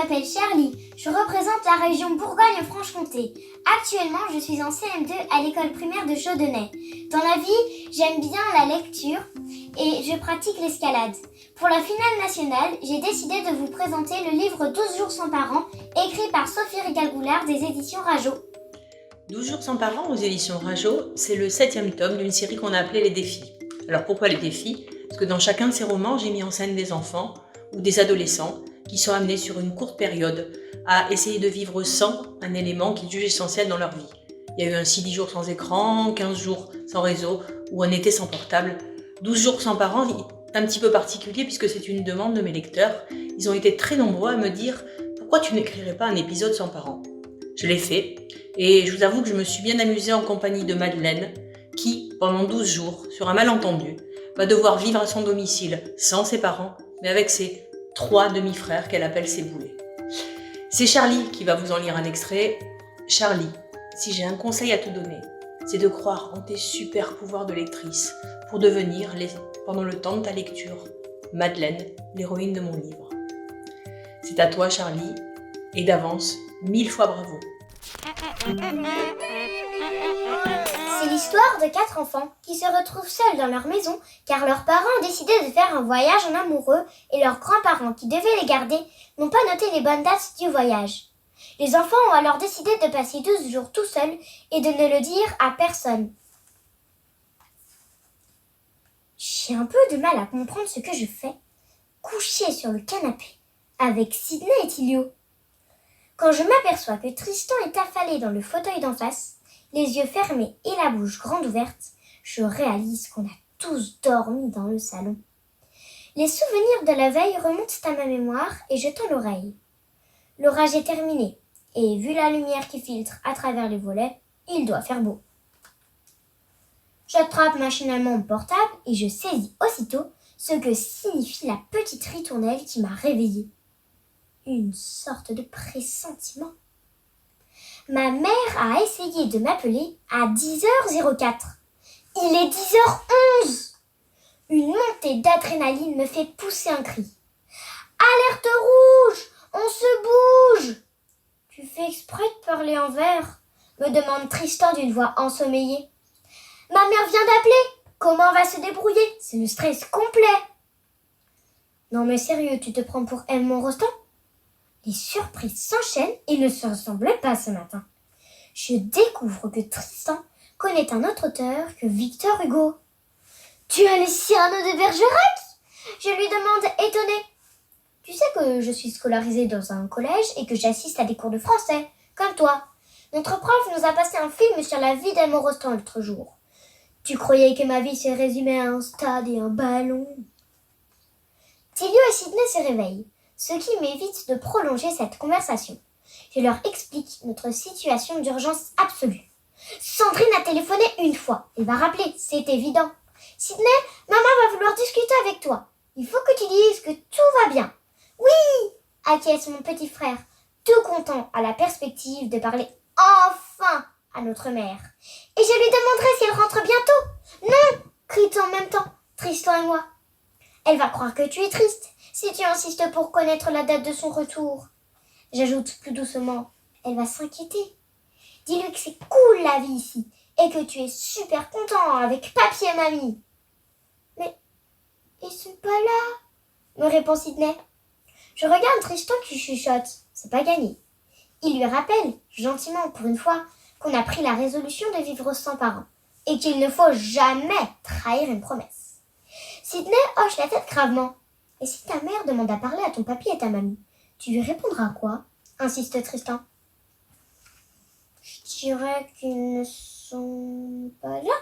m'appelle Charlie, je représente la région Bourgogne-Franche-Comté. Actuellement, je suis en CM2 à l'école primaire de Chaudenay. Dans la vie, j'aime bien la lecture et je pratique l'escalade. Pour la finale nationale, j'ai décidé de vous présenter le livre 12 jours sans parents, écrit par Sophie Rigal-Goulard des éditions Rajo. 12 jours sans parents aux éditions Rajo, c'est le 7e tome d'une série qu'on a appelée Les Défis. Alors pourquoi les défis ? Parce que dans chacun de ces romans, j'ai mis en scène des enfants ou des adolescents qui sont amenés sur une courte période à essayer de vivre sans un élément qu'ils jugent essentiel dans leur vie. Il y a eu ainsi 10 jours sans écran, 15 jours sans réseau ou un été sans portable. 12 jours sans parents est un petit peu particulier puisque c'est une demande de mes lecteurs. Ils ont été très nombreux à me dire « Pourquoi tu n'écrirais pas un épisode sans parents ?» Je l'ai fait et je vous avoue que je me suis bien amusée en compagnie de Madeleine qui, pendant 12 jours, sur un malentendu, va devoir vivre à son domicile sans ses parents, mais avec ses 3 demi-frères qu'elle appelle ses boulets. C'est Charlie qui va vous en lire un extrait. Charlie, si j'ai un conseil à te donner, c'est de croire en tes super pouvoirs de lectrice pour devenir, pendant le temps de ta lecture, Madeleine, l'héroïne de mon livre. C'est à toi Charlie, et d'avance, 1000 fois bravo. C'est l'histoire de 4 enfants qui se retrouvent seuls dans leur maison car leurs parents ont décidé de faire un voyage en amoureux et leurs grands-parents qui devaient les garder n'ont pas noté les bonnes dates du voyage. Les enfants ont alors décidé de passer 12 jours tout seuls et de ne le dire à personne. J'ai un peu de mal à comprendre ce que je fais, couché sur le canapé avec Sydney et Tilio. Quand je m'aperçois que Tristan est affalé dans le fauteuil d'en face, les yeux fermés et la bouche grande ouverte, je réalise qu'on a tous dormi dans le salon. Les souvenirs de la veille remontent à ma mémoire et je tends l'oreille. L'orage est terminé et vu la lumière qui filtre à travers les volets, il doit faire beau. J'attrape machinalement mon portable et je saisis aussitôt ce que signifie la petite ritournelle qui m'a réveillée. Une sorte de pressentiment. Ma mère a essayé de m'appeler à 10h04. Il est 10h11. Une montée d'adrénaline me fait pousser un cri. Alerte rouge! On se bouge! Tu fais exprès de parler en vers? Me demande Tristan d'une voix ensommeillée. Ma mère vient d'appeler. Comment on va se débrouiller? C'est le stress complet. Non mais sérieux, tu te prends pour Edmond Rostand? Les surprises s'enchaînent et ne se ressemblaient pas ce matin. Je découvre que Tristan connaît un autre auteur que Victor Hugo. Tu as lu Cyrano de Bergerac? Je lui demande étonnée. Tu sais que je suis scolarisée dans un collège et que j'assiste à des cours de français, comme toi. Notre prof nous a passé un film sur la vie d'Edmond Rostand l'autre jour. Tu croyais que ma vie se résumait à un stade et un ballon? Tilio et Sydney se réveillent, ce qui m'évite de prolonger cette conversation. Je leur explique notre situation d'urgence absolue. Sandrine a téléphoné une fois. Elle va rappeler, c'est évident. Sydney, maman va vouloir discuter avec toi. Il faut que tu dises que tout va bien. Oui, acquiesce mon petit frère, tout content à la perspective de parler enfin à notre mère. Et je lui demanderai si elle rentre bientôt. Non, crie-t-on en même temps, Tristan et moi. Elle va croire que tu es triste si tu insistes pour connaître la date de son retour. J'ajoute plus doucement, elle va s'inquiéter. Dis-lui que c'est cool la vie ici et que tu es super content avec papy et mamie. Mais ils sont pas là, me répond Sydney. Je regarde Tristan qui chuchote, c'est pas gagné. Il lui rappelle, gentiment pour une fois, qu'on a pris la résolution de vivre sans parents et qu'il ne faut jamais trahir une promesse. Sydney hoche la tête gravement. Et si ta mère demande à parler à ton papy et ta mamie, tu lui répondras quoi? Insiste Tristan. Je dirais qu'ils ne sont pas là.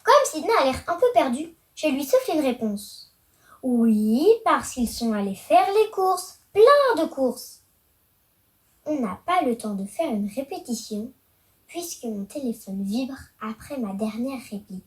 Comme Sydney a l'air un peu perdue, je lui souffle une réponse. Oui, parce qu'ils sont allés faire les courses. Plein de courses. On n'a pas le temps de faire une répétition, puisque mon téléphone vibre après ma dernière réplique.